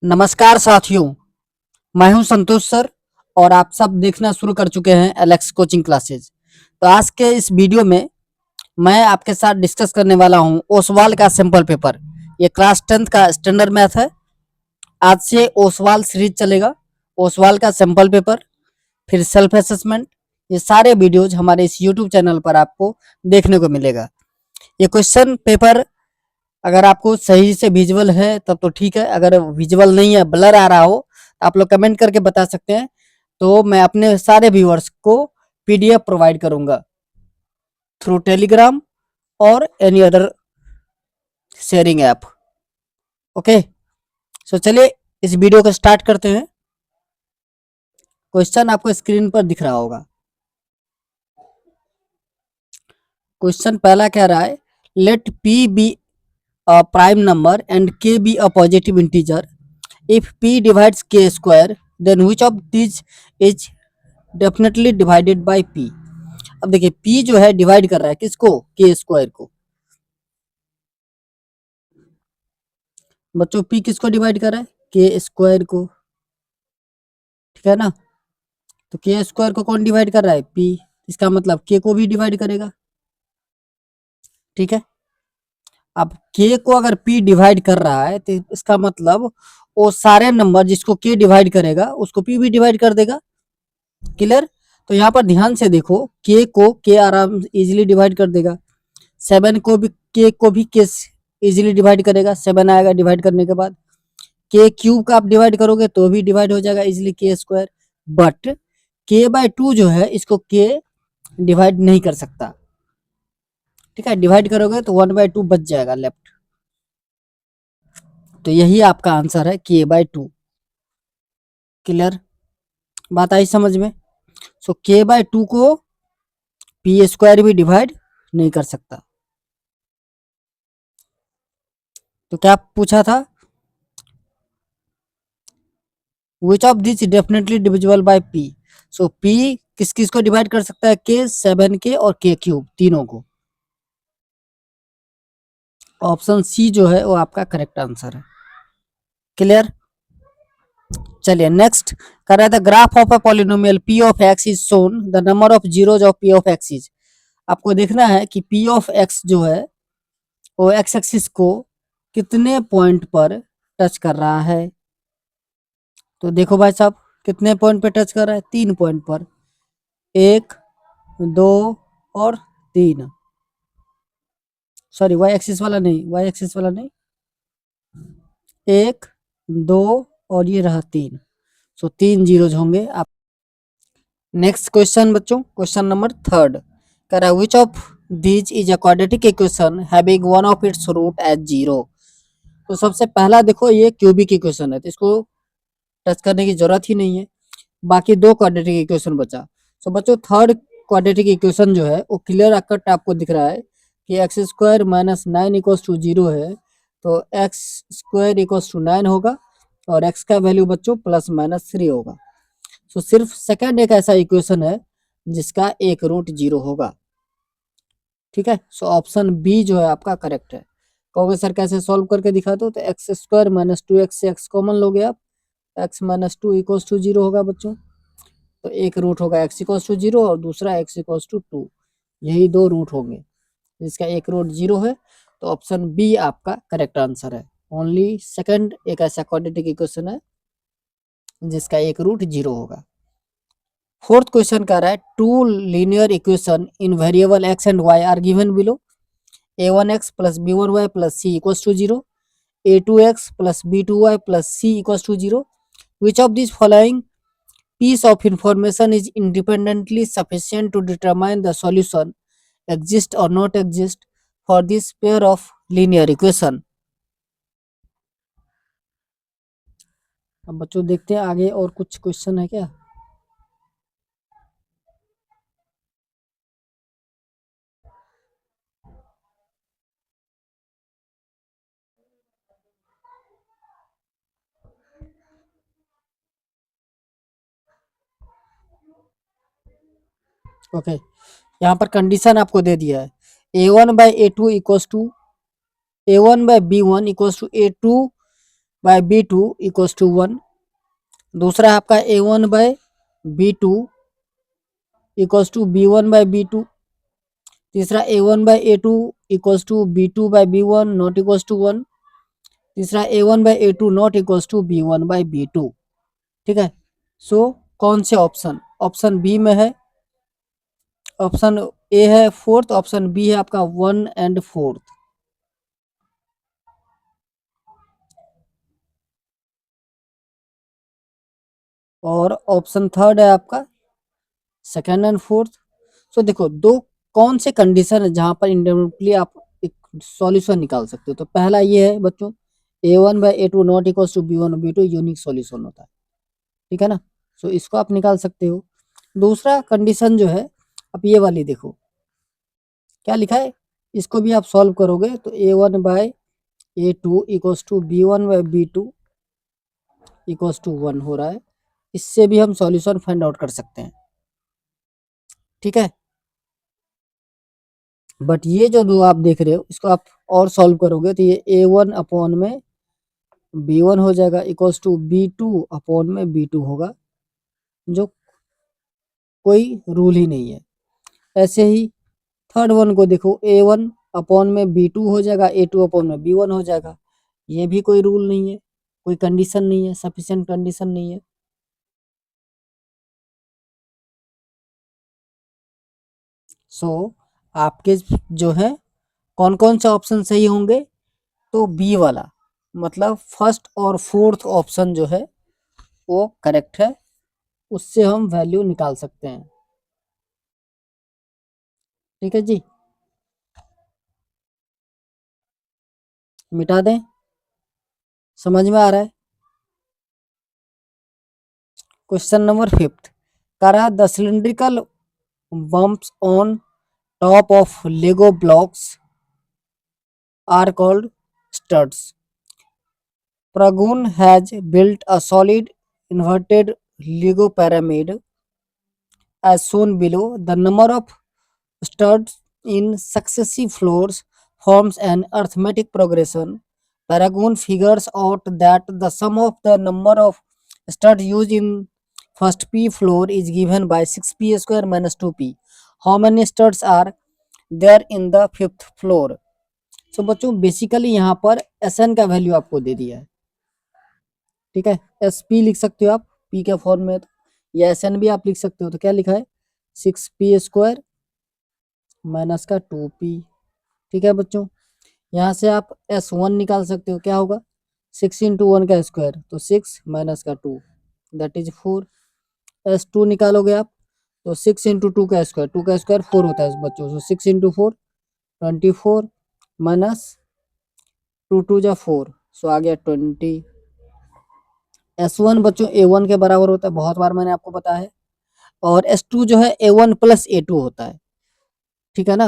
नमस्कार साथियों, मैं हूं संतोष सर और आप सब देखना शुरू कर चुके हैं एलेक्स कोचिंग क्लासेज। तो आज के इस वीडियो में मैं आपके साथ डिस्कस करने वाला हूं ओसवाल का सैंपल पेपर। ये क्लास 10th का स्टैंडर्ड मैथ है। आज से ओसवाल सीरीज चलेगा। ओसवाल का सैंपल पेपर, फिर सेल्फ असेसमेंट, ये सारे वीडियोज हमारे इस यूट्यूब चैनल पर आपको देखने को मिलेगा। ये क्वेश्चन पेपर अगर आपको सही से विजुअल है तब तो ठीक है, अगर विजुअल नहीं है, ब्लर आ रहा हो, तो आप लोग कमेंट करके बता सकते हैं। तो मैं अपने सारे व्यूअर्स को पीडीएफ प्रोवाइड करूंगा थ्रू टेलीग्राम और any other sharing app. Okay, so चलिए इस वीडियो को स्टार्ट करते हैं। क्वेश्चन आपको स्क्रीन पर दिख रहा होगा। क्वेश्चन पहला कह रहा है, let p b a prime number and k be a positive integer. If p divides k square, then which of these is definitely divided by p? अब देखिए p जो है डिवाइड कर रहा है किसको, k स्क्वायर को। बच्चों p किसको डिवाइड कर रहा है, k स्क्वायर को, ठीक है ना। तो k स्क्वायर को कौन डिवाइड कर रहा है, p। इसका मतलब k को भी डिवाइड करेगा, ठीक है। अब k को अगर p डिवाइड कर रहा है तो इसका मतलब वो सारे नंबर जिसको k डिवाइड करेगा उसको p भी डिवाइड कर देगा। क्लियर। तो यहाँ पर ध्यान से देखो, k को k आराम इजीली डिवाइड कर देगा, 7 को भी k इजीली डिवाइड करेगा, 7 आएगा डिवाइड करने के बाद। k क्यूब का आप डिवाइड करोगे तो भी डिवाइड हो जाएगा easily k square. But k/2 जो है इसको k डिवाइड नहीं कर सकता, ठीक है। डिवाइड करोगे तो 1/2 बच जाएगा लेफ्ट। तो यही आपका आंसर है k/2। क्लियर, बात आई समझ में। सो k/2 को p स्क्वायर भी डिवाइड नहीं कर सकता। तो क्या पूछा था, which of this definitely divisible by p। So p किस किस को डिवाइड कर सकता है, k, 7k और k क्यूब तीनों को। ऑप्शन सी जो है वो आपका करेक्ट आंसर है। क्लियर। चलिए नेक्स्ट कर रहा था, graph of a polynomial p of x is shown, the number of zeros of p of x is. आपको देखना है कि p ऑफ x जो है वो x एक्सिस को कितने पॉइंट पर टच कर रहा है। तो देखो भाई साहब, कितने पॉइंट पे टच कर रहा है, 3 पॉइंट पर, 1, 2 और 3। सॉरी, वाई एक्सिस वाला नहीं, वाई एक्सिस वाला नहीं, 1, 2 और ये रहा 3। सो 3 जीरोज होंगे आप। नेक्स्ट क्वेश्चन बच्चों, क्वेश्चन नंबर 3 कह रहा है, which of these is a quadratic equation having one of its root as 0। तो सबसे पहला देखो ये क्यूबिक इक्वेशन है, तो इसको टच करने की जरूरत ही नहीं है। बाकी दो क्वाड्रेटिक इक्वेशन बचा। सो बच्चों थर्ड क्वाड्रेटिक इक्वेशन जो है वो क्लियर कट आपको दिख रहा है कि x square minus 9 equals to 0 है, तो एक्स स्क्वायर इक्वल्स टू 9 होगा और एक्स का वैल्यू बच्चों प्लस माइनस 3 होगा। सो सिर्फ सेकंड एक ऐसा इक्वेशन है जिसका एक रूट 0 होगा, ठीक है। सो ऑप्शन बी जो है आपका करेक्ट है। कहोगे सर कैसे सॉल्व करके दिखा दो, तो एक्स स्क्वायर माइनस 2x से एक्स कॉमन लोगे आप, एक्स माइनस 2 इक्वल्स टू 0 होगा बच्चों। तो एक रूट होगा एक्स इक्वल्स टू 0 और दूसरा एक्स इक्वल्स टू 2, यही दो रूट होंगे जिसका एक रूट 0 है। तो ऑप्शन बी आपका करेक्ट आंसर है। ओनली सेकंड एक ऐसा क्वाड्रेटिक इक्वेशन है जिसका एक रूट 0 होगा। फोर्थ क्वेश्चन कह रहा है, two linear equation in variable x and y are given below, a1x plus b1y plus c equals to 0, a2x plus b2y plus c equals to 0. Which of these following piece of information is independently sufficient to determine the solution exist or not exist for this pair of linear equation? अब बच्चों देखते हैं आगे और कुछ question है क्या। Okay, यहाँ पर कंडीशन आपको दे दिया है, a1 by a2 equals to a1 by b1 equals to a2 by B2 equals to 1। दूसरा है आपका A1 bye B2 equals to B1 by B2। तीसरा A1 by A2 equals to B2 by B1 not equals to 1। तीसरा A1 by A2 not equals to B1 by B2। ठीक है। सो कौन से option, option B में है, option A है fourth, option B है आपका 1 एंड 4। और ऑप्शन थर्ड है आपका सेकेंड एंड फोर्थ। सो देखो दो कौन से कंडीशन है जहां पर इंडेफिनिटली आप एक सॉल्यूशन निकाल सकते हो। तो पहला ये है बच्चों, A1 by A2 not equals to B1 B2 unique solution होता है। ठीक है ना। सो इसको आप निकाल सकते हो। दूसरा कंडीशन जो है, आप ये वाली देखो क्या लिखा है, इसको भी आप सॉल्व करोगे तो A1 by A2 equals to B1 by B2 equals to 1 हो रहा है। इससे भी हम सॉल्यूशन फाइंड आउट कर सकते हैं। ठीक है। बट ये जो दो आप देख रहे हो इसको आप और सॉल्व करोगे तो ये A1 अपॉन में B1 हो जाएगा इक्वल्स टू B2 अपॉन में B2 होगा, जो कोई रूल ही नहीं है। ऐसे ही थर्ड वन को देखो, A1 अपॉन में B2 हो जाएगा, A2 अपॉन में B1 हो जाएगा। ये भी कोई रूल नहीं है, कोई कंडीशन नहीं है, सफिशिएंट कंडीशन नहीं है। सो आपके जो है कौन कौन से ऑप्शन सही होंगे, तो बी वाला मतलब फर्स्ट और फोर्थ ऑप्शन जो है वो करेक्ट है, उससे हम वैल्यू निकाल सकते हैं। ठीक है जी, मिटा दें, समझ में आ रहा है। क्वेश्चन नंबर 5 करा the cylindrical bumps on top of Lego blocks are called studs. Pragun has built a solid inverted Lego pyramid as shown below. The number of studs in successive floors forms an arithmetic progression. Paragon figures out that the sum of the number of studs used in first P floor is given by 6P square minus 2P. How many studs are there in the fifth floor? So बच्चों basically यहाँ पर Sn का value आपको दे दिया है। ठीक है, S P लिख सकते हो आप पी के फॉर्म में, तो या एस एन भी आप लिख सकते हो। तो क्या लिखा है 6P² माइनस का 2P। ठीक है बच्चों, यहाँ से आप S1 निकाल सकते हो, क्या होगा 6 इंटू 1 का स्क्वायर, तो 6 माइनस का 2 दैट इज 4। S2 निकालोगे आप तो 6 इंटू 2 का स्क्वायर, 2 का स्क्वायर 4 होता है बच्चों। तो 6 इंटू 4 24 माइनस 2 2 जा 4, सो आ गया 20। S1 बच्चों A1 के बराबर होता है, बहुत बार मैंने आपको बताया है। और S2 जो है A1 प्लस A2 होता है। ठीक है ना,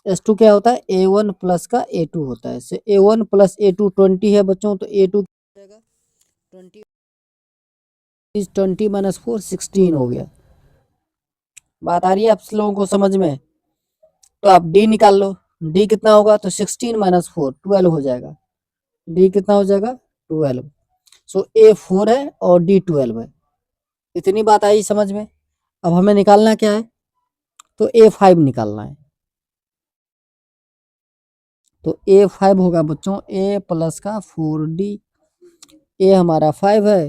S2 क्या होता है A1 प्लस का A2 होता है। से A1 प्लस A2 20 है बच्चों, तो A2 क्या हो जाएगा 20 इज 20 माइनस 4 16 हो गया। बात आ रही है आप लोगों को समझ में। तो आप D निकाल लो, D कितना होगा तो 16 माइनस 4 12 हो जाएगा। D कितना हो जाएगा 12। सो A 4 है और D 12 है। इतनी बात आई समझ में। अब हमें निकालना क्या है, तो A5 निकालना है। तो A5 होगा बच्चों A प्लस का 4D। A हमारा 5 है,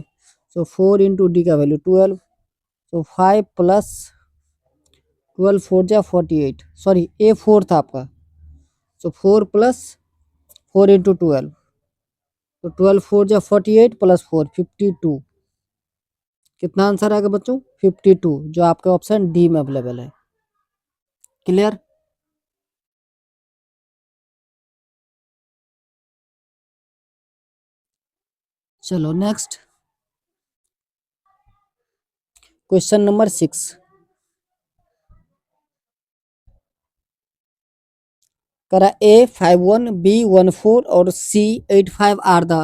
तो 4 इंटू डी का वैल्यू 12। तो 5 प्लस 12 4 जा 48, सॉरी A4 था आपका। तो 4 प्लस 4 इंटू 12, तो 12 4 जा 48 प्लस 4 52। कितना आंसर आएगा बच्चों 52, जो आपका ऑप्शन डी में अवेलेबल है। क्लियर। चलो नेक्स्ट क्वेश्चन नंबर 6 करा A51 B14 और C85 are the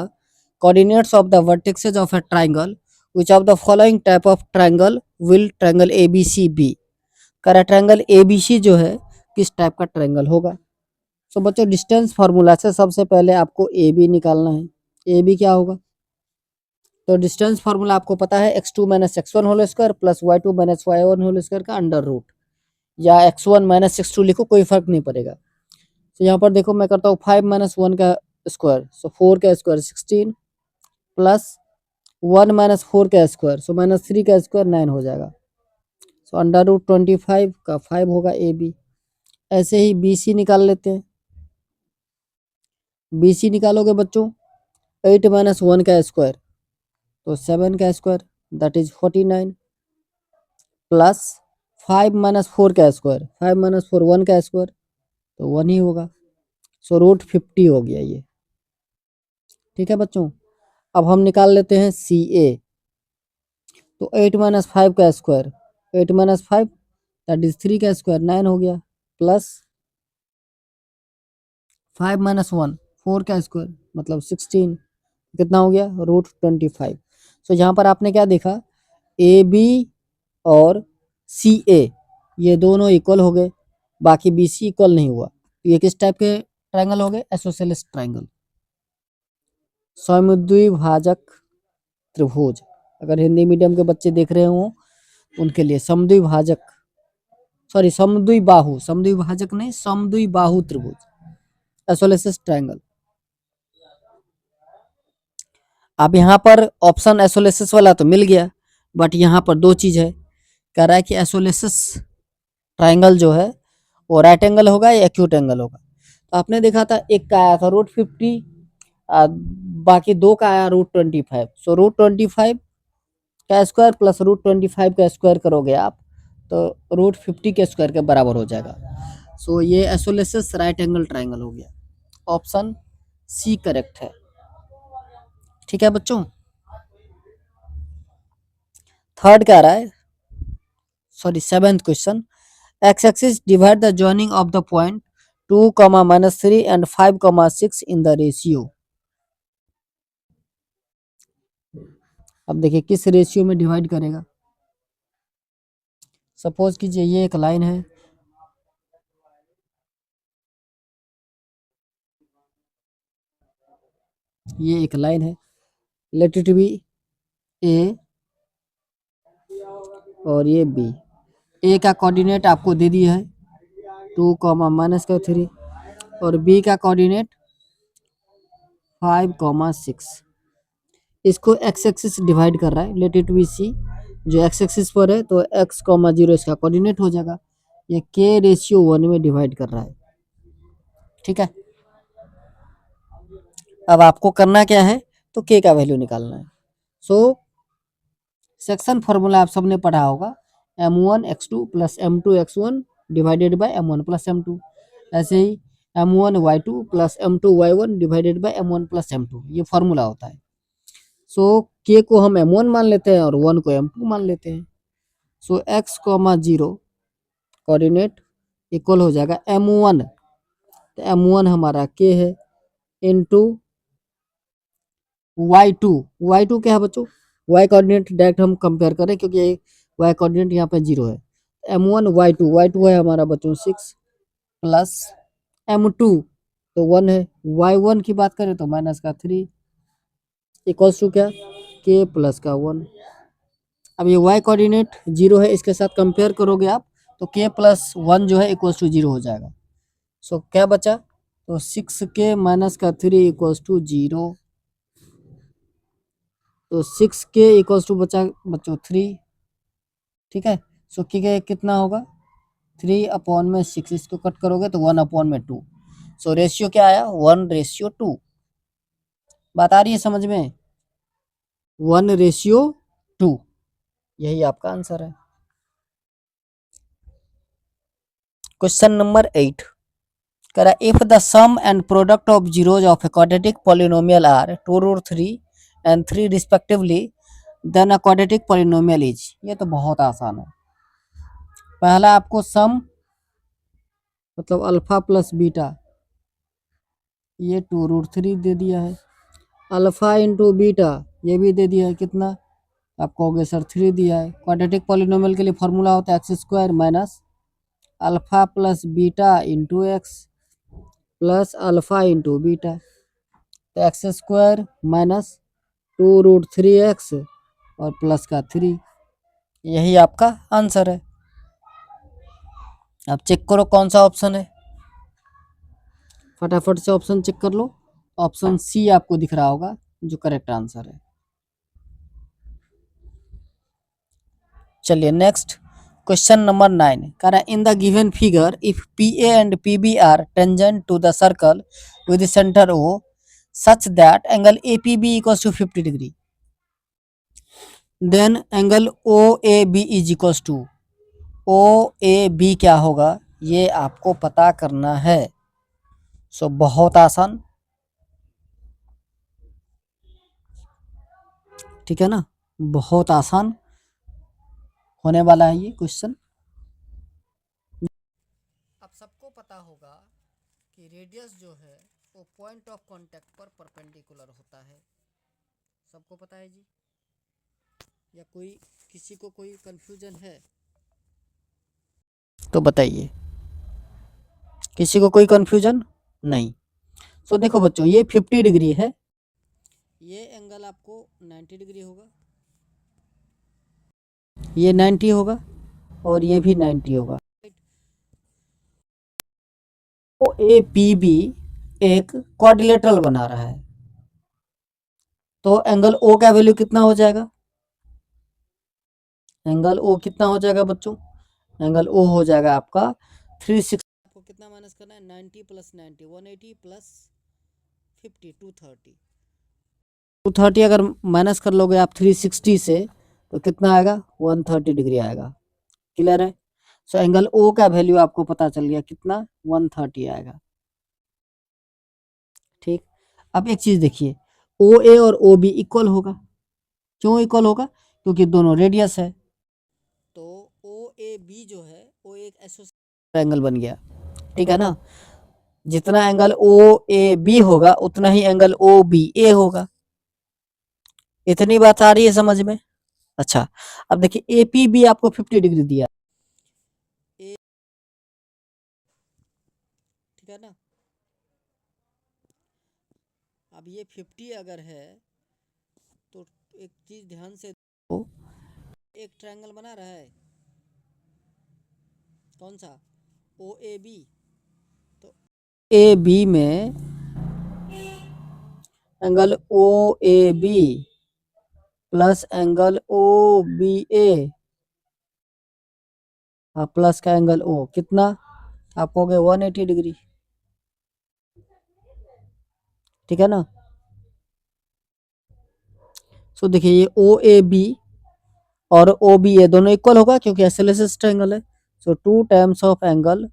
coordinates of the vertices of a triangle. Which of the following type of triangle will triangle ABC be? करा ट्रायंगल ABC जो है किस type का triangle होगा। सो बच्चों डिस्टेंस फार्मूला से सबसे पहले आपको AB निकालना है। AB क्या होगा तो डिस्टेंस फार्मूला आपको पता है x2 minus x1 whole square plus y2 minus y1 whole square का अंडर रूट, या x1 माइनस x2 लिखो, कोई फर्क नहीं पड़ेगा। तो यहाँ पर देखो मैं करता हूँ 5 माइनस 1 का स्क्वायर, सो 4 का स्क्वायर 16 प्लस 1 माइनस 4 का स्क्वायर, सो माइनस 3 का स्क्वायर 9 हो जाएगा। सो अंडर रूट 25 का 5 होगा ए बी। ऐसे ही बी सी निकाल लेते हैं। बी सी निकालोगे बच्चों 8 माइनस 1 का स्क्वायर, तो 7 का square that is 49 plus 5 minus 4 का स्क्वायर, 5 माइनस 4 1 का स्क्वायर, तो 1 ही होगा। सो रूट 50 हो गया ये। ठीक है बच्चों, अब हम निकाल लेते हैं सी ए। तो 8 माइनस 5 का स्क्वायर, 8 माइनस 5 दैट इज 3 का स्क्वायर 9 हो गया, प्लस 5 माइनस 1 4 का स्क्वायर मतलब 16, कितना हो गया रूट 25। सो यहाँ पर आपने क्या देखा, ए बी और सी ए ये दोनों इक्वल हो गए, बाकी बी सी इक्वल नहीं हुआ। ये किस टाइप के ट्रायंगल हो गए, एसोसेलेस ट्रायंगल, समद्विभाजक त्रिभुज। अगर हिंदी मीडियम के बच्चे देख रहे हो उनके लिए समद्विभाजक, सॉरी समद्विबाहु, समद्विभाजक नहीं समद्विबाहु त्रिभुज, एसोलेसिस ट्रायंगल। अब यहाँ पर ऑप्शन एसोलेसिस वाला तो मिल गया, बट यहाँ पर दो चीज है। कह रहा है कि एसोलेसिस ट्रायंगल जो है वो राइट एंगल होगा या एक्यूट एंगल होगा। तो आपने देखा था एक का आया था रूट 50, बाकी दो का आया रूट 25। सो रूट 25 का स्क्वायर प्लस रूट 25 का स्क्वायर करोगे आप तो रूट 50 के स्क्वायर के बराबर हो जाएगा। सो ये एसोलेसिस राइट एंगल ट्रायंगल हो गया। ऑप्शन सी करेक्ट है। ठीक है बच्चों, थर्ड क्या रहा है, sorry seventh question, x axis divide the joining of the point 2, -3 and 5, 6 in the ratio. अब देखिए किस रेशियो में डिवाइड करेगा। सपोज कीजिए ये एक लाइन है, ये एक लाइन है, लेट इट बी ए और ये बी। ए का कोऑर्डिनेट आपको दे दिया है 2, -3 और बी का कोऑर्डिनेट 5, 6। इसको एक्स एक्सिस डिवाइड कर रहा है, लेट इट बी सी। जो एक्स एक्सिस पर है तो x, 0 इसका कोऑर्डिनेट हो जाएगा। ये k रेशियो 1 में डिवाइड कर रहा है। ठीक है, अब आपको करना क्या है, तो k का वैल्यू निकालना है। सो सेक्शन फॉर्मूला आप सबने पढ़ा होगा, m1 x2 plus m2 x1 divided by m1 plus m2। ऐसे ही m1 y2 plus m2 y1 divided by m1 plus m2, ये फॉर्मूला होता है। सो k को हम m1 मान लेते हैं और 1 को m2 मान लेते हैं। सो x, 0 कोऑर्डिनेट इक्वल हो जाएगा m1, तो m1 हमारा k है इनटू y2। y2 क्या है बच्चों, y कोऑर्डिनेट डायरेक्ट हम कंपेयर करें क्योंकि y कोऑर्डिनेट यहाँ पे 0 है। m1 y2 है हमारा बच्चों 6 प्लस m2 तो 1 है, y1 की बात करें तो माइनस का 3 इक्वल्स टू क्या, k प्लस का 1। अब ये y कोऑर्डिनेट 0 है, इसके साथ कंपेयर करोगे आप तो k प्लस 1 जो है इक्वल्स टू 0 हो जाएगा। सो क्या बचा, तो 6k माइनस का 3 इक्वल्स टू 0। तो 6k इक्वल्स टू बचा बच्चों 3। ठीक है, सो k कितना होगा 3/6, इसको कट करोगे तो 1/2। सो रेशियो क्या आया 1:2। बात आ रही है समझ में, 1:2, यही आपका आंसर है। क्वेश्चन नंबर 8 करा, if the sum and product of zeros of a quadratic polynomial are 2√3 and 3 respectively, then a quadratic polynomial is. ये तो बहुत आसान है। पहला आपको सम मतलब अल्फा प्लस बीटा, ये 2√3 दे दिया है, अल्फा इंटू बीटा ये भी दे दिया है, कितना आपको हो गया सर 3 दिया है। क्वाड्रेटिक पॉलिनोमियल के लिए फॉर्मूला होता है x² minus alpha plus beta into x plus alpha into beta. तो x² माइनस 2√3x और प्लस का 3, यही आपका आंसर है। अब चेक करो कौन सा ऑप्शन है, फटाफट से ऑप्शन चेक कर लो। ऑप्शन सी आपको दिख रहा होगा जो करेक्ट आंसर है। चलिए नेक्स्ट क्वेश्चन नंबर 9 कह रहा है in the given figure if p a and p b are tangent to the circle with centre o such that angle a p b equals to 50 degree then angle O A b is equals to, o A b क्या होगा ये आपको पता करना है। सो बहुत आसान, ठीक है ना, बहुत आसान होने वाला है ये क्वेश्चन। अब सबको पता होगा कि रेडियस जो है वो पॉइंट ऑफ कांटेक्ट पर परपेंडिकुलर होता है, सबको पता है जी, या कोई किसी को कोई कंफ्यूजन है तो बताइए, किसी को कोई कंफ्यूजन नहीं। सो देखो बच्चों ये 50 डिग्री है, ये एंगल आपको 90 डिग्री होगा, ये 90 होगा और ये भी 90 होगा। ओ ए पी बी एक क्वाड्रिलेटरल बना रहा है, तो एंगल ओ का वैल्यू कितना हो जाएगा, एंगल ओ कितना हो जाएगा बच्चों, एंगल ओ हो जाएगा आपका 360, आपको कितना माइनस करना है 90 प्लस 90 180 प्लस 50 230, 230 अगर माइनस कर लोगे आप 360 से तो कितना आएगा 130 डिग्री आएगा। क्लियर है। सो एंगल ओ का वैल्यू आपको पता चल गया कितना 130 आएगा। ठीक, अब एक चीज देखिए ओ ए और ओ बी इक्वल होगा, क्यों इक्वल होगा, क्योंकि दोनों रेडियस है, तो ओ ए बी जो है वो एक एसोसिएटेड एंगल बन गया, ठीक है ना, जितना एंगल ओ ए बी होगा उतना ही एंगल ओ बी ए होगा। इतनी बात आ रही है समझ में। अच्छा अब देखिए ए पी बी आपको 50 डिग्री दिया, ठीक है ना, अब ये 50 अगर है तो एक चीज ध्यान से देखो, एक ट्रायंगल बना रहा है कौन सा ओ ए बी, तो ए बी में angle O A b plus angle o b a plus का एंगल ओ कितना आप हो गए 180 डिग्री, ठीक है ना। सो देखिए ये ओ ए बी और ओ बी ए दोनों इक्वल होगा क्योंकि एसएलएसएस ट्रायंगल है। So 2 times of angle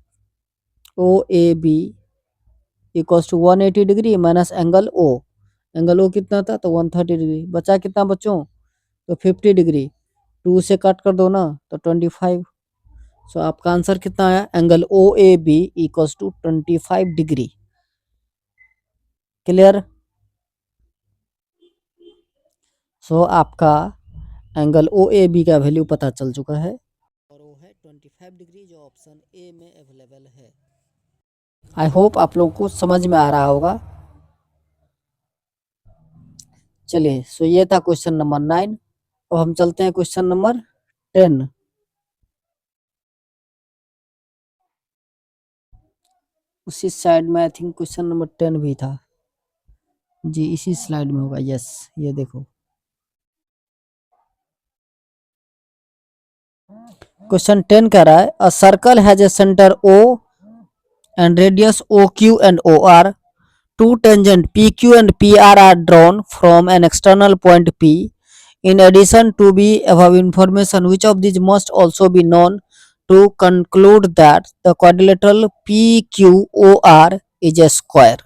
O A B equals to 180 degree minus angle o, angle o कितना था तो 130 डिग्री, बचा कितना बच्चों तो 50 डिग्री, 2 से कट कर दो ना तो 25। सो आपका आंसर कितना आया, angle O A B equals to 25 degree. Clear. So आपका एंगल ओ ए बी का वैल्यू पता चल चुका है और वो है 25 डिग्री जो ऑप्शन ए में अवेलेबल है। आई होप आप लोगों को समझ में आ रहा होगा। चलिए सो ये था क्वेश्चन नंबर 9, अब हम चलते हैं क्वेश्चन नंबर 10। उसी साइड में आई थिंक क्वेश्चन नंबर 10 भी था जी, इसी स्लाइड में होगा, यस ये देखो क्वेश्चन 10 कह रहा है a circle has a centre o and radius o Q and O r, two tangent PQ and PR are drawn from an external point P. In addition to the above information, which of these must also be known to conclude that the quadrilateral PQOR is a square?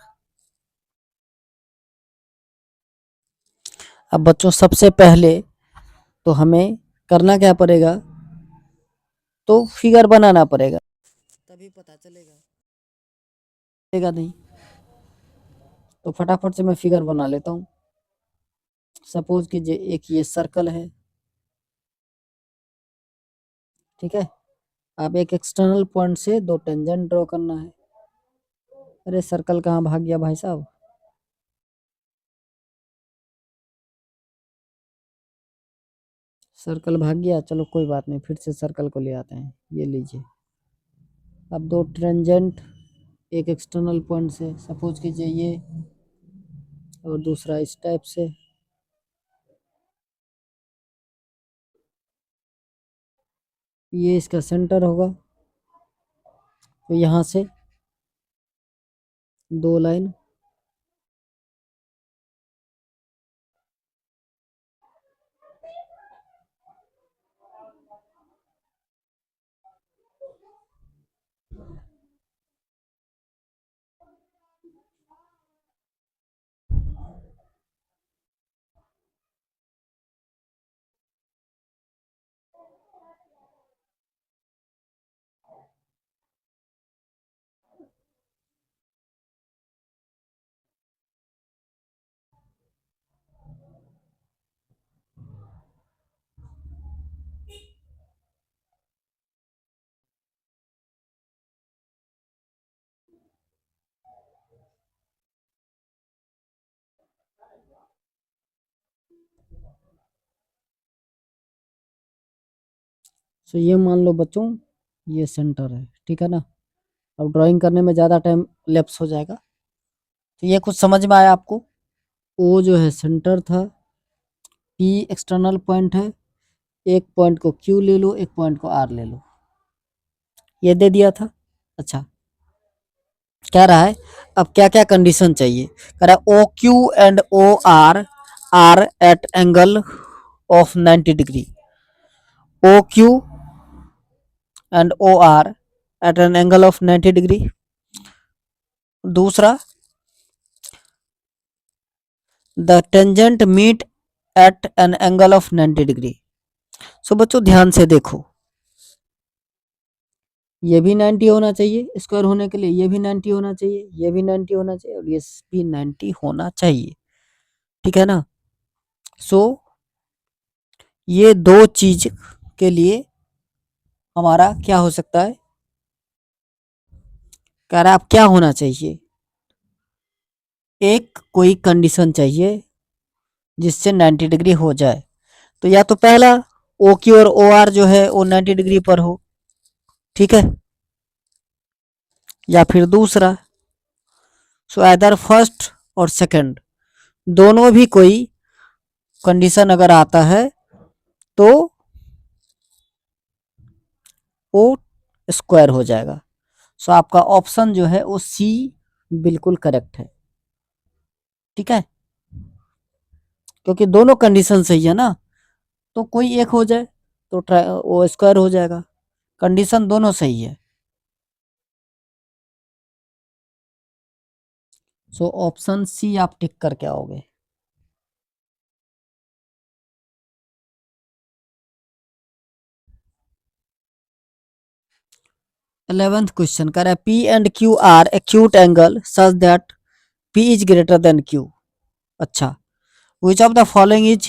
अब बच्चों सबसे पहले तो हमें करना क्या पड़ेगा, तो फिगर बनाना पड़ेगा तभी पता चलेगा, चलेगा नहीं तो फटाफट से मैं फिगर बना लेता हूँ। सपोज कीजिए एक ये सर्कल है, ठीक है, अब एक एक्सटर्नल पॉइंट से दो टेंजेंट ड्रॉ करना है। अरे सर्कल कहाँ भाग गया भाई साहब, सर्कल भाग गया, चलो कोई बात नहीं, फिर से सर्कल को ले आते हैं। ये लीजिए, अब दो टेंजेंट एक एक्सटर्नल पॉइंट से, सपोज कीजिए ये, और दूसरा इस टाइप से। ये इसका सेंटर होगा, तो यहाँ से दो लाइन, तो ये मान लो बच्चों, ये सेंटर है, ठीक है ना। अब ड्राइंग करने में ज़्यादा टाइम लैप्स हो जाएगा, तो ये कुछ समझ में आया आपको। ओ जो है सेंटर था, पी एक्सटर्नल पॉइंट है, एक पॉइंट को क्यू ले लो, एक पॉइंट को आर ले लो, ये दे दिया था। अच्छा, कह रहा है अब क्या क्या कंडीशन चाहिए। कह रहा है O Q and O R R at angle of 90 degree, O Q and O R at an angle of 90 degree. दूसरा, the tangent meet at an angle of 90 degree. So बच्चों ध्यान से देखो, ये भी 90 होना चाहिए स्क्वायर होने के लिए, ये भी 90 होना चाहिए, ये भी 90 होना चाहिए, और ये भी 90 होना चाहिए, ठीक है ना। सो ये दो चीज के लिए हमारा क्या हो सकता है, कह रहा है अब क्या होना चाहिए, एक कोई कंडीशन चाहिए जिससे 90 डिग्री हो जाए। तो या तो पहला ओ क्यू और ओ आर जो है वो 90 डिग्री पर हो, ठीक है, या फिर दूसरा, सो आइदर फर्स्ट और सेकंड, दोनों भी कोई कंडीशन अगर आता है तो वो स्क्वायर हो जाएगा। सो आपका ऑप्शन जो है वो सी बिल्कुल करेक्ट है, ठीक है, क्योंकि दोनों कंडीशन सही है ना, तो कोई एक हो जाए तो वो स्क्वायर हो जाएगा, कंडीशन दोनों सही है। सो ऑप्शन सी आप टिक करके आओगे। 11th क्वेश्चन कह रहा है P and Q R acute angle such that P is greater than Q. अच्छा, which of the following is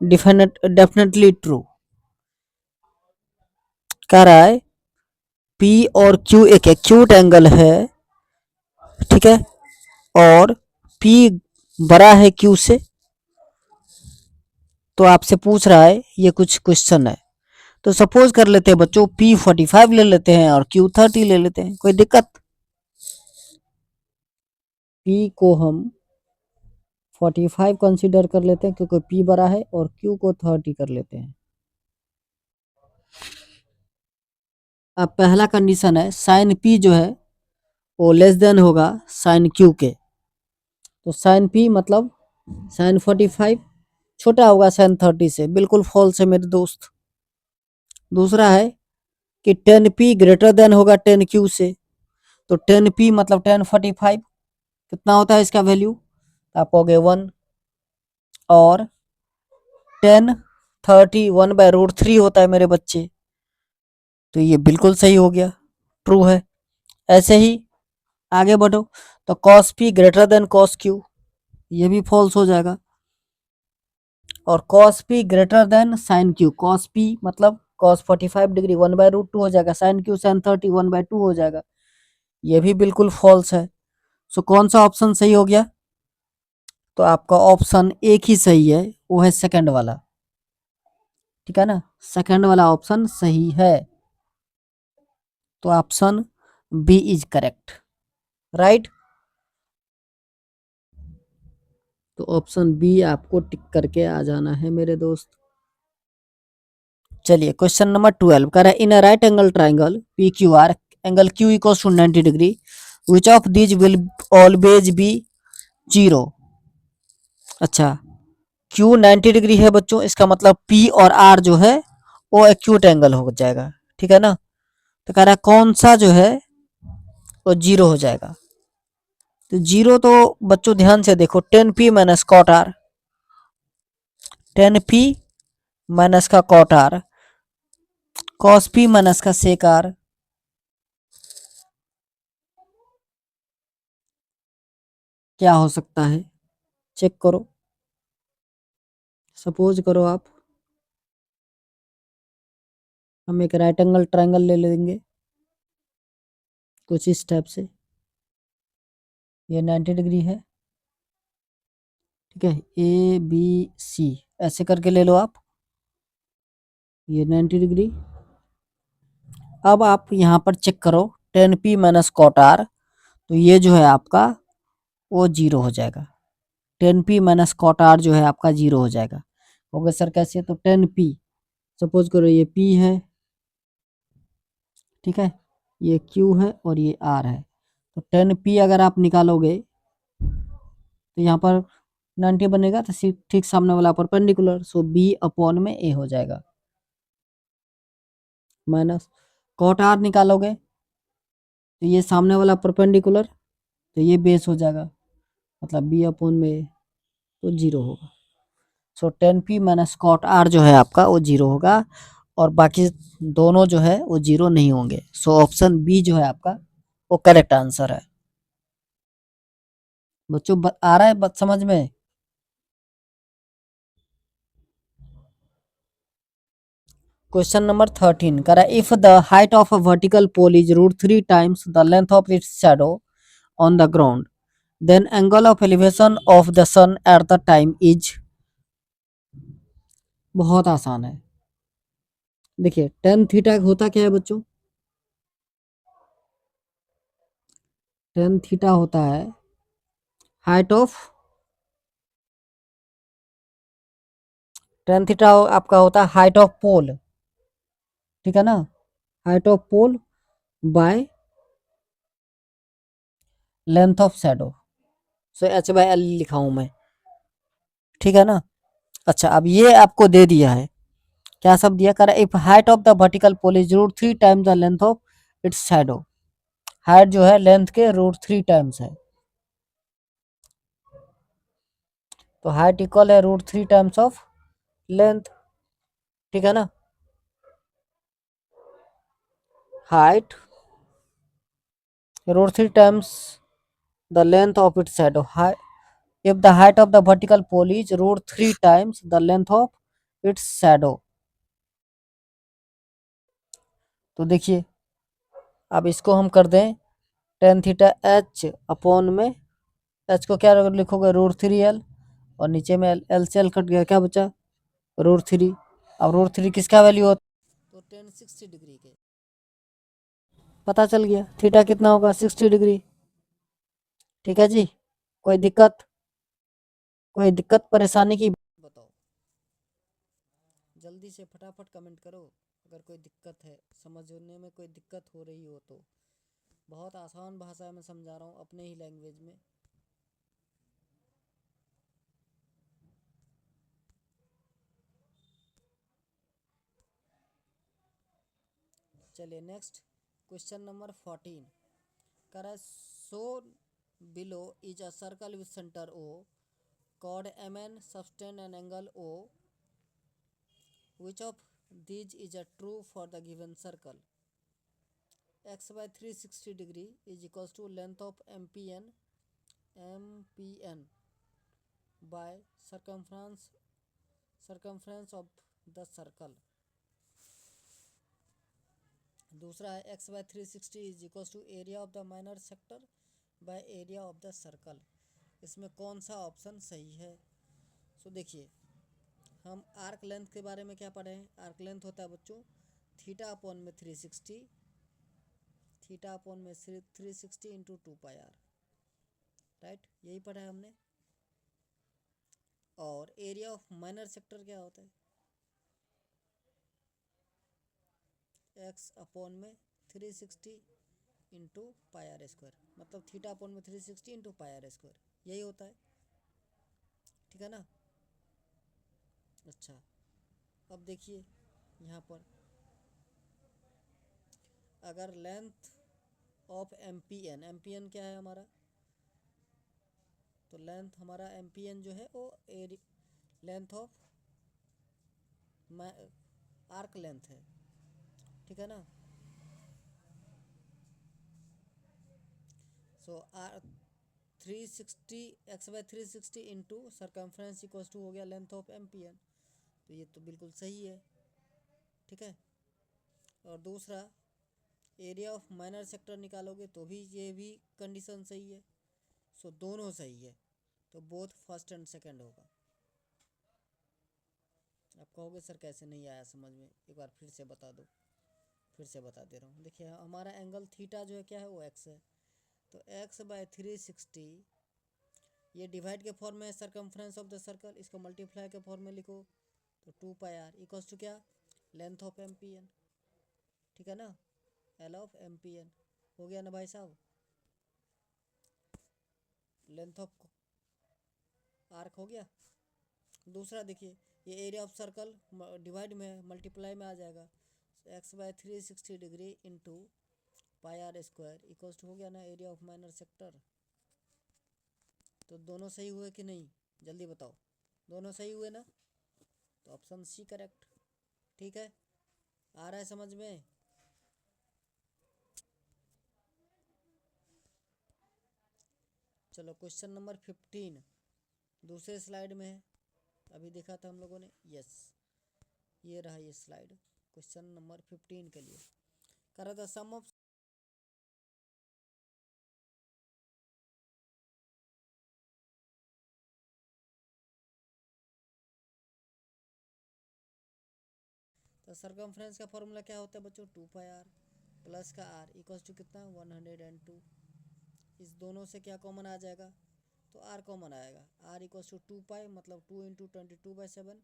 definitely true. कह रहा है पी और क्यू एक एक्यूट एंगल है, ठीक है, और पी बड़ा है क्यू से, तो आपसे पूछ रहा है, ये कुछ क्वेश्चन है, तो सपोज कर लेते हैं बच्चों पी 45 ले लेते हैं और क्यू 30 ले लेते हैं, कोई दिक्कत। पी को हम 45 कंसीडर कर लेते हैं क्योंकि पी बड़ा है, और क्यू को 30 कर लेते हैं। अब पहला कंडीशन है साइन पी जो है वो लेस देन होगा साइन क्यू के, तो साइन पी मतलब साइन 45 छोटा होगा साइन 30 से, बिल्कुल फॉल्स है मेरे दोस्त। दूसरा है कि टेन पी ग्रेटर देन होगा टेन क्यू से, तो टेन पी मतलब टेन 45 कितना होता है इसका वैल्यू, आप हो गए 1, और टेन 30 1/√3 होता है मेरे बच्चे, तो ये बिल्कुल सही हो गया, ट्रू है। ऐसे ही आगे बढ़ो, तो cos p greater than cos q, ये भी फॉल्स हो जाएगा, और cos p greater than sine q, cos p मतलब कॉस 45 डिग्री 1/√2 हो जाएगा, साइन क्यू साइन 30 1/2 हो जाएगा, ये भी बिल्कुल फॉल्स है। सो कौन सा ऑप्शन सही हो गया, तो आपका ऑप्शन एक ही सही है, वो है सेकंड वाला। ठीक है ना, सेकंड वाला ऑप्शन सही है, तो option b is correct, right. तो ऑप्शन बी आपको टिक करके आ जाना है मेरे दोस्त। चलिए क्वेश्चन नंबर 12 कह रहा है in a right angle triangle P Q R angle Q equals to 90 degree which of these will always be zero. अच्छा, क्यू 90 डिग्री है बच्चों, इसका मतलब पी और आर जो है वो एक्यूट एंगल हो जाएगा, ठीक है ना। तो कह रहा है कौन सा जो है वो जीरो हो जाएगा। तो जीरो तो बच्चों ध्यान से देखो, 10p minus cot R, 10p minus का cot R, cos p minus का सेक आर, क्या हो सकता है, चेक करो। सपोज करो आप, हम एक राइट एंगल ट्राइंगल ले लेंगे कुछ इस टाइप से, ये 90 डिग्री है, ठीक है, ए बी सी ऐसे करके ले लो आप, ये 90 डिग्री। अब आप यहाँ पर चेक करो 10p माइनस कॉट आर, तो ये जो है आपका वो जीरो हो जाएगा, 10p माइनस कॉट आर जो है आपका जीरो हो जाएगा। ओके सर कैसे, तो 10p सपोज करो ये p है, ठीक है, ये q है और ये r है, तो 10p अगर आप निकालोगे तो यहाँ पर 90 बनेगा, तो ठीक सामने वाला परपेंडिकुलर, सो b अपॉन में a हो जाएगा, माइनस कॉट आर निकालोगे तो ये सामने वाला परपेंडिकुलर, तो ये बेस हो जाएगा, मतलब b अपॉन में a, तो जीरो होगा। सो 10p माइनस कॉट आर जो है आपका वो जीरो होगा, और बाकी दोनों जो है वो जीरो नहीं होंगे। सो ऑप्शन बी जो है आपका वो करेक्ट आंसर है। बच्चों आ रहा है बात समझ में। क्वेश्चन नंबर 13 करा if the height of a vertical pole is √3 times the length of its shadow on the ground then angle of elevation of the sun at the time is. बहुत आसान है, देखिए टेन थीटा होता क्या है बच्चों, tan theta होता है हाइट ऑफ, टेन थीटा आपका होता है हाइट ऑफ पोल, ठीक है ना, height of pole by length of shadow, so h by l लिखा हूं मैं, ठीक है ना। अच्छा अब ये आपको दे दिया है, क्या सब दिया कर if height of the vertical pole is √3 times the length of its shadow, height जो है लेंथ के √3 टाइम्स है, तो हाइट इक्वल है √3 टाइम्स ऑफ लेंथ, ठीक है ना। Height √3 times the length of its shadow. If the height of the vertical pole is √3 times the length of its shadow, तो देखिए अब इसको हम कर दें टेन थीटा एच अपॉन में, एच को क्या लिखोगे √3 l, और नीचे में एल से एल कट गया, क्या बचा √3। अब √3 किसका वैल्यू होता है, तो टेन 60 डिग्री के, पता चल गया थीटा कितना होगा 60 डिग्री, ठीक है जी। कोई दिक्कत, कोई दिक्कत परेशानी की बताओ, जल्दी से फटाफट कमेंट करो अगर कोई दिक्कत है, समझने में कोई दिक्कत हो रही हो तो। बहुत आसान भाषा में समझा रहा हूँ अपने ही लैंग्वेज में। चलिए नेक्स्ट क्वेश्चन नंबर 14 कर so below is a circle with centre o chord m n subtend an angle o which of these is a true for the given circle x by 360 degree is equals to length of mpn by circumference of the circle। दूसरा है x by 360 is equals to area of the minor sector by area of the circle. इसमें कौन सा option सही है, सो देखिए हम arc length के बारे में क्या पढ़े हैं? आर्क लेंथ होता है बच्चों थीटा अपॉन में 360, थीटा अपॉन में 360 इंटू 2πr, राइट, यही पढ़ा है हमने। और एरिया ऑफ माइनर सेक्टर क्या होता है? x अपॉन में 360 इंटू πr², मतलब थीटा अपॉन में 360 इंटू πr², यही होता है, ठीक है ना। अच्छा, अब देखिए यहाँ पर अगर लेंथ ऑफ एमपीएन, एमपीएन क्या है हमारा? तो लेंथ हमारा एमपीएन जो है वो लेंथ ऑफ आर्क लेंथ है, ठीक है ना। So R 360 x/360 into circumference equals to हो गया लेंथ ऑफ एमपीएन, तो ये तो बिल्कुल सही है, ठीक है। और दूसरा एरिया ऑफ माइनर सेक्टर निकालोगे तो भी ये भी कंडीशन सही है। सो दोनों सही है, तो बोथ फर्स्ट एंड सेकंड होगा। आप कहोगे सर कैसे नहीं आया समझ में, एक बार फिर से बता दो, फिर से बता दे रहा हूँ। देखिए हमारा एंगल थीटा जो है क्या है, वो एक्स है, तो x/360 ये डिवाइड के फॉर्म में सरकमफ्रेंस ऑफ द सर्कल, इसको मल्टीप्लाई के फॉर्म में लिखो तो 2πr इक्वल्स टू क्या? लेंथ ऑफ एमपीएन, ठीक है ना, एल ऑफ एमपीएन। हो गया ना भाई साहब, लेंथ ऑफ आर्क हो गया। दूसरा देखिए ये एरिया ऑफ सर्कल डिवाइड में मल्टीप्लाई में आ जाएगा, x/360 degree into πr² equals to हो गया ना एरिया ऑफ माइनर सेक्टर। तो दोनों सही हुए कि नहीं, जल्दी बताओ, दोनों सही हुए ना, तो ऑप्शन सी करेक्ट, ठीक है। आ रहा है समझ में? चलो क्वेश्चन नंबर 15 दूसरे स्लाइड में है, अभी देखा था हम लोगों ने, यस ये रहा ये स्लाइड, क्वेश्चन नंबर 15 के लिए कर रहा था सम ऑफ तो सरकमफ्रेंस का फॉर्मूला क्या होता है बच्चों? 2πr प्लस का r इक्वल्स टू कितना? 102। इस दोनों से क्या कॉमन आ जाएगा? तो r कॉमन आएगा, r इक्वल्स टू 2π मतलब 2 इंटू 22/7,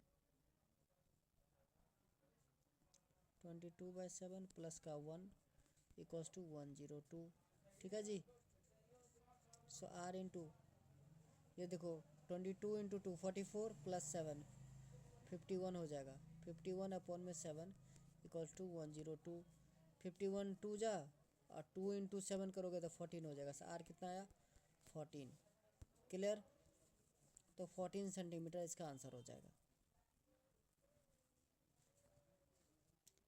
22/7 प्लस का 1 इक्वल्स टू 102, ठीक है जी। सो r इंटू ये देखो 22 इंटू 2 44 प्लस 7 51 हो जाएगा, 51 अपॉन में 7 इक्वल्स टू 102। 51 2 जा और 2 इंटू 7 करोगे तो 14 हो जाएगा। आर कितना आया? 14, क्लियर। तो 14 सेंटीमीटर इसका आंसर हो जाएगा,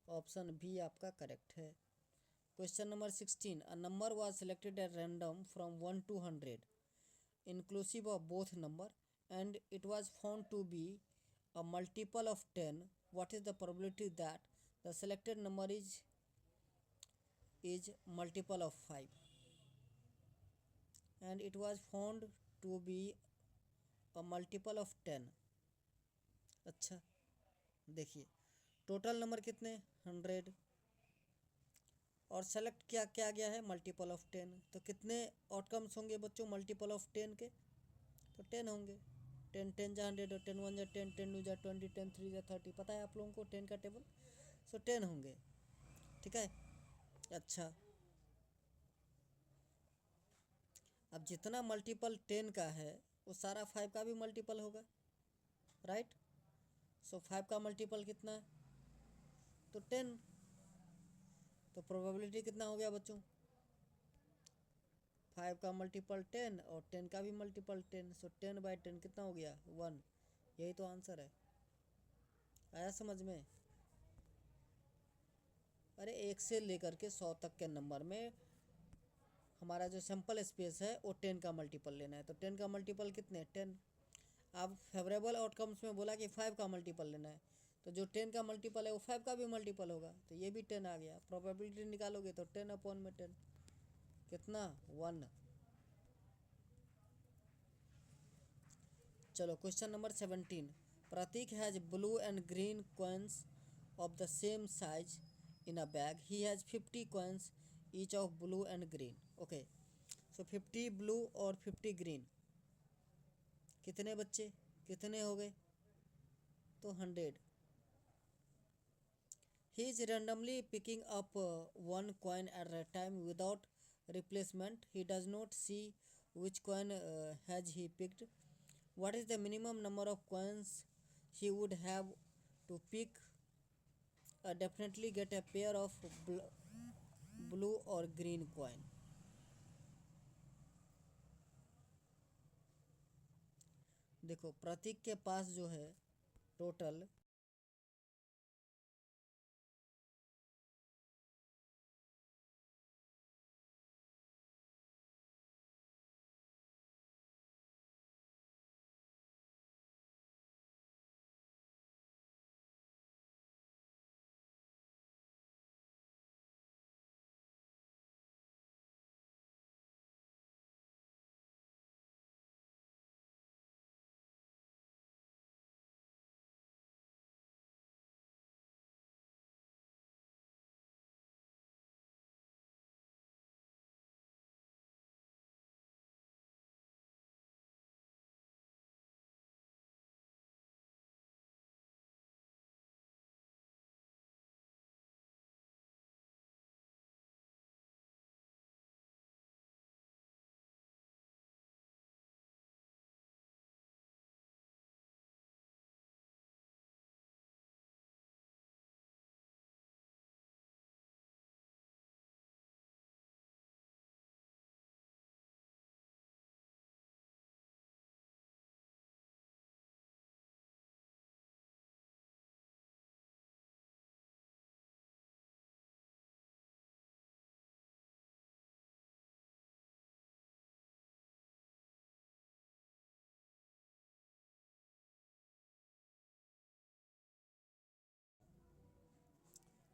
ऑप्शन बी आपका करेक्ट है। Question number 16 a number was selected at random from 1 to 100 inclusive of both number and it was found to be a multiple of 10. What is the probability that the selected number is multiple of 5? And it was found to be a multiple of 10. अच्छा देखिए total number कितने? 100 और select क्या क्या गया है? Multiple of 10। तो कितने आउटकम्स होंगे बच्चों मल्टीपल ऑफ 10 के? तो 10 होंगे। 10 10 जा 100 और 10 1 जा 10, 10 2 जा 20, 10 3 जा 30। पता है आप लोगों को 10 का टेबल? सो 10 होंगे, ठीक है। अच्छा अब जितना मल्टीपल 10 का है वो सारा 5 का भी मल्टीपल होगा, राइट। सो 5 का मल्टीपल कितना है? तो 10। तो प्रोबेबिलिटी कितना हो गया बच्चों? 5 का मल्टीपल 10 और 10 का भी मल्टीपल 10। सो 10/10 कितना हो गया? 1। यही तो आंसर है, आया समझ में? अरे 1 से लेकर के 100 तक के नंबर में हमारा जो सैम्पल स्पेस है वो 10 का मल्टीपल लेना है। तो 10 का मल्टीपल कितने? 10। अब फेवरेबल आउटकम्स में बोला कि 5 का मल्टीपल लेना है, तो जो 10 का मल्टीपल है वो 5 का भी मल्टीपल होगा, तो ये भी 10 आ गया। प्रोबेबिलिटी निकालोगे तो 10 अपॉन में 10 कितना? 1। चलो question number 17 Pratik has blue and green coins of the same size in a bag. He has 50 coins each of blue and green. Okay, so 50 blue और 50 green कितने बच्चे, कितने हो गए? तो 100. He is randomly picking up one coin at a time without replacement. He does not see which coin has he picked. What is the minimum number of coins he would have to pick? Definitely get a pair of blue or green coin. देखो प्रतीक के पास जो है total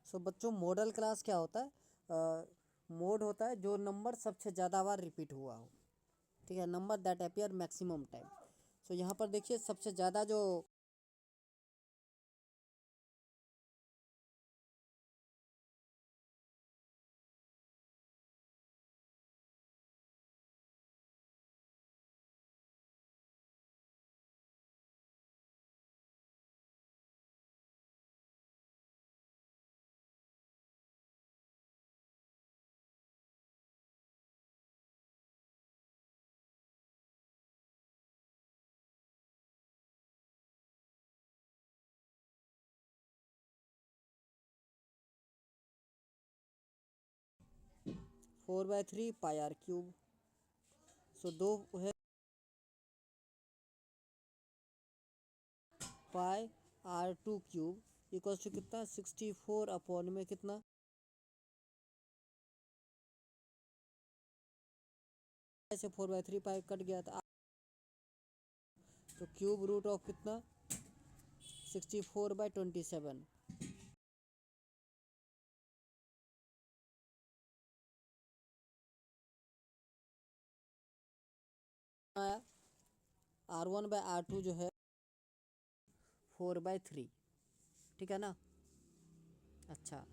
so बच्चों model class क्या होता है? Mode होता है जो नंबर सबसे ज़्यादा बार रिपीट हुआ हो, ठीक है, number that appear maximum time. So यहाँ पर देखिए सबसे ज़्यादा जो four by three pi R cube. So दो है pi R two cube equal to कितना 64 अपॉन में कितना ऐसे 4/3 पाई कट गया था तो क्यूब रूट ऑफ कितना 64/27 आया. R1/R2 जो है 4/3, ठीक है ना. अच्छा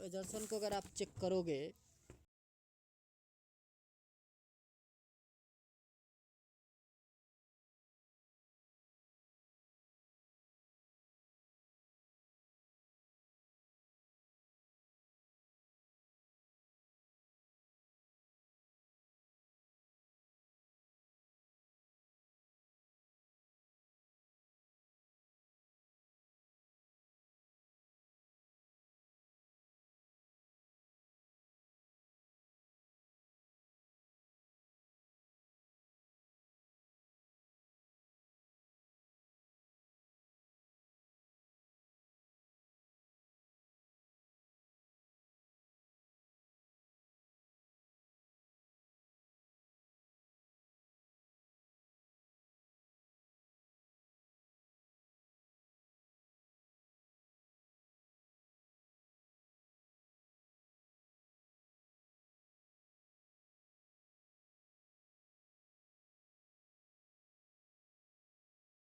एजर्सन को अगर आप चेक करोगे